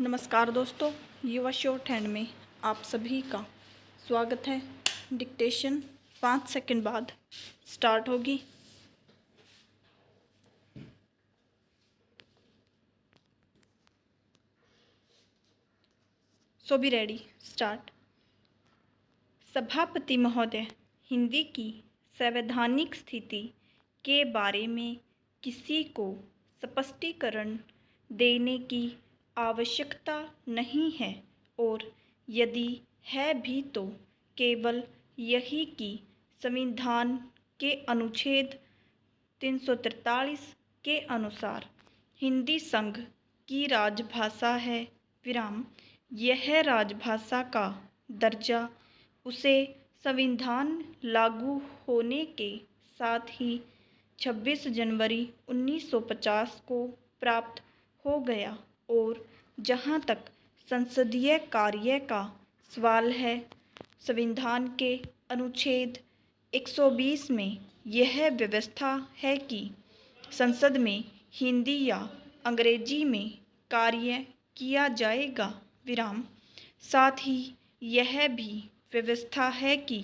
नमस्कार दोस्तों, युवा शॉर्ट हैंड में आप सभी का स्वागत है। डिक्टेशन 5 सेकंड बाद स्टार्ट होगी। सो बी रेडी, स्टार्ट। सभापति महोदय, हिंदी की संवैधानिक स्थिति के बारे में किसी को स्पष्टीकरण देने की आवश्यकता नहीं है, और यदि है भी तो केवल यही कि संविधान के अनुच्छेद 343 के अनुसार हिंदी संघ की राजभाषा है। विराम। यह राजभाषा का दर्जा उसे संविधान लागू होने के साथ ही 26 जनवरी 1950 को प्राप्त हो गया, और जहाँ तक संसदीय कार्य का सवाल है, संविधान के अनुच्छेद 120 में यह व्यवस्था है कि संसद में हिंदी या अंग्रेजी में कार्य किया जाएगा। विराम। साथ ही यह भी व्यवस्था है कि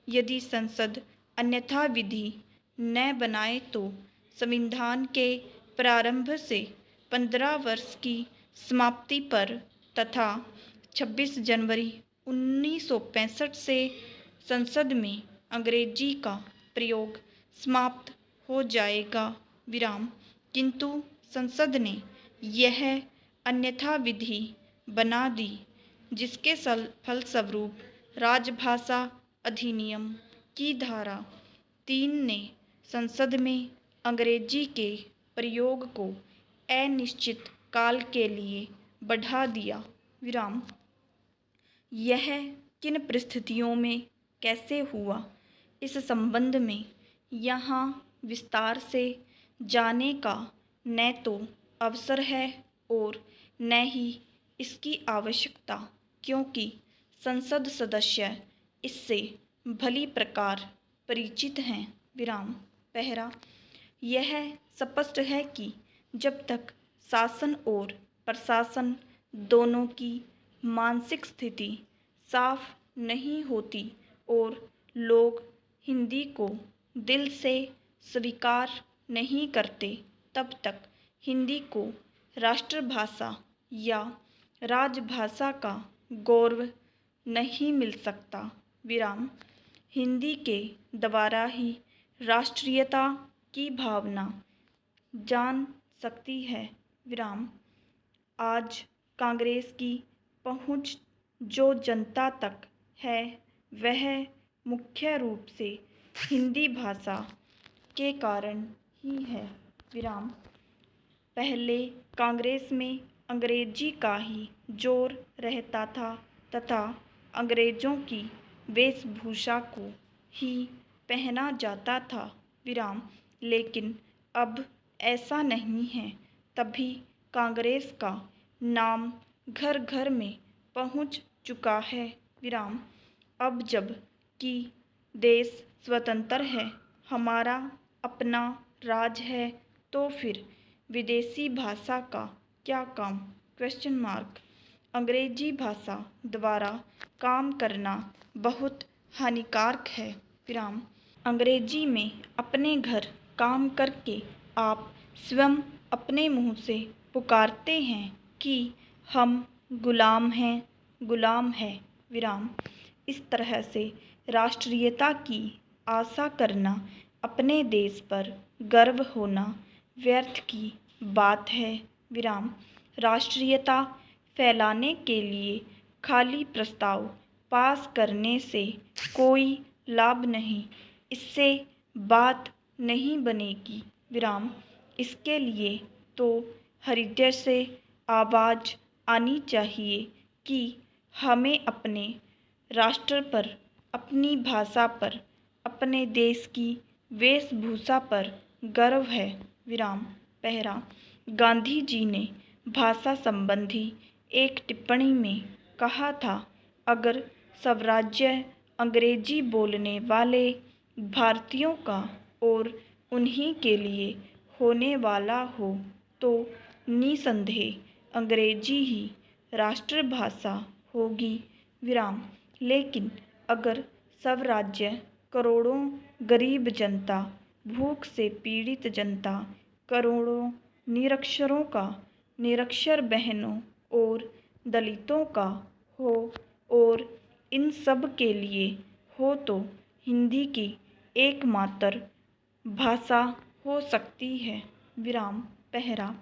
यदि संसद अन्यथा विधि न बनाए तो संविधान के प्रारंभ से 15 वर्ष की समाप्ति पर तथा 26 जनवरी 1965 से संसद में अंग्रेजी का प्रयोग समाप्त हो जाएगा। विराम। किंतु संसद ने यह अन्यथा विधि बना दी, जिसके फलस्वरूप राजभाषा अधिनियम की धारा 3 ने संसद में अंग्रेजी के प्रयोग को अनिश्चित काल के लिए बढ़ा दिया। विराम। यह किन परिस्थितियों में कैसे हुआ, इस संबंध में यहाँ विस्तार से जाने का न तो अवसर है और न ही इसकी आवश्यकता, क्योंकि संसद सदस्य इससे भली प्रकार परिचित हैं। विराम। पहला, यह स्पष्ट है कि जब तक शासन और प्रशासन दोनों की मानसिक स्थिति साफ नहीं होती और लोग हिंदी को दिल से स्वीकार नहीं करते, तब तक हिंदी को राष्ट्रभाषा या राजभाषा का गौरव नहीं मिल सकता। विराम। हिंदी के द्वारा ही राष्ट्रीयता की भावना जान सकती है। विराम। आज कांग्रेस की पहुंच जो जनता तक है, वह मुख्य रूप से हिंदी भाषा के कारण ही है। विराम। पहले कांग्रेस में अंग्रेजी का ही जोर रहता था तथा अंग्रेजों की वेशभूषा को ही पहना जाता था। विराम। लेकिन अब ऐसा नहीं है। तभी कांग्रेस का नाम घर घर में पहुंच चुका है। विराम। अब जब कि देश स्वतंत्र है, हमारा अपना राज है, तो फिर विदेशी भाषा का क्या काम? Question mark. अंग्रेजी भाषा द्वारा काम करना बहुत हानिकारक है। विराम। अंग्रेजी में अपने घर काम करके आप स्वयं अपने मुंह से पुकारते हैं कि हम गुलाम हैं, गुलाम है। विराम। इस तरह से राष्ट्रीयता की आशा करना, अपने देश पर गर्व होना व्यर्थ की बात है। विराम। राष्ट्रीयता फैलाने के लिए खाली प्रस्ताव पास करने से कोई लाभ नहीं, इससे बात नहीं बनेगी। विराम। इसके लिए तो हृदय से आवाज़ आनी चाहिए कि हमें अपने राष्ट्र पर, अपनी भाषा पर, अपने देश की वेशभूषा पर गर्व है। विराम। पहला, गांधी जी ने भाषा संबंधी एक टिप्पणी में कहा था, अगर स्वराज्य अंग्रेजी बोलने वाले भारतीयों का और उन्हीं के लिए होने वाला हो तो निसंदेह अंग्रेजी ही राष्ट्रभाषा होगी विराम। लेकिन अगर सब राज्य, करोड़ों गरीब जनता, भूख से पीड़ित जनता, करोड़ों निरक्षरों का, निरक्षर बहनों और दलितों का हो और इन सब के लिए हो तो हिंदी की एकमात्र भाषा हो सकती है विराम। पहरा।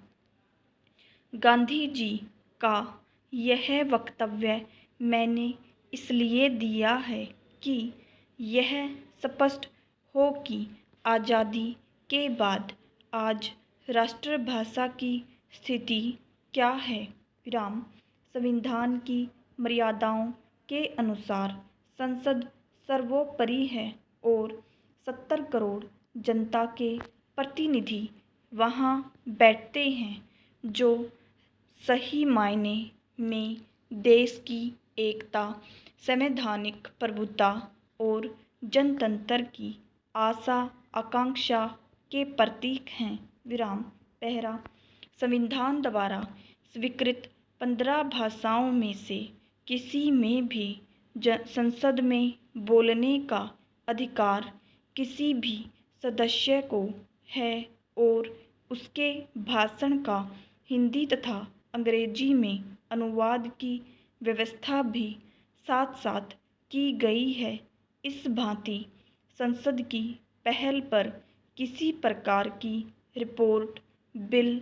गांधी जी का यह वक्तव्य मैंने इसलिए दिया है कि यह स्पष्ट हो कि आज़ादी के बाद आज राष्ट्रभाषा की स्थिति क्या है विराम। संविधान की मर्यादाओं के अनुसार संसद सर्वोपरि है और 70 करोड़ जनता के प्रतिनिधि वहाँ बैठते हैं जो सही मायने में देश की एकता, संवैधानिक प्रभुता और जनतंत्र की आशा आकांक्षा के प्रतीक हैं विराम। पहला। संविधान द्वारा स्वीकृत 15 भाषाओं में से किसी में भी संसद में बोलने का अधिकार किसी भी सदस्य को है और उसके भाषण का हिंदी तथा अंग्रेजी में अनुवाद की व्यवस्था भी साथ साथ की गई है। इस भांति संसद की पहल पर किसी प्रकार की रिपोर्ट, बिल,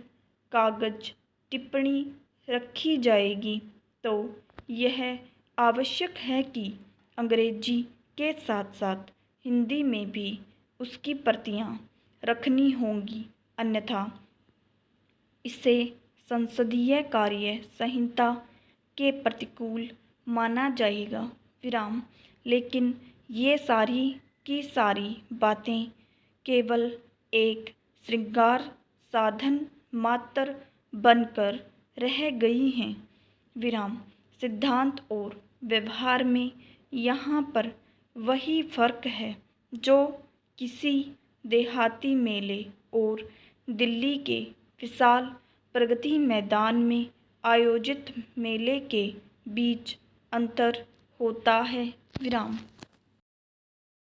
कागज, टिप्पणी रखी जाएगी तो यह आवश्यक है कि अंग्रेजी के साथ साथ हिंदी में भी उसकी प्रतियां रखनी होंगी, अन्यथा इसे संसदीय कार्य संहिता के प्रतिकूल माना जाएगा विराम। लेकिन ये सारी की सारी बातें केवल एक श्रृंगार साधन मात्र बनकर रह गई हैं विराम। सिद्धांत और व्यवहार में यहाँ पर वही फर्क है जो किसी देहाती मेले और दिल्ली के विशाल प्रगति मैदान में आयोजित मेले के बीच अंतर होता है विराम।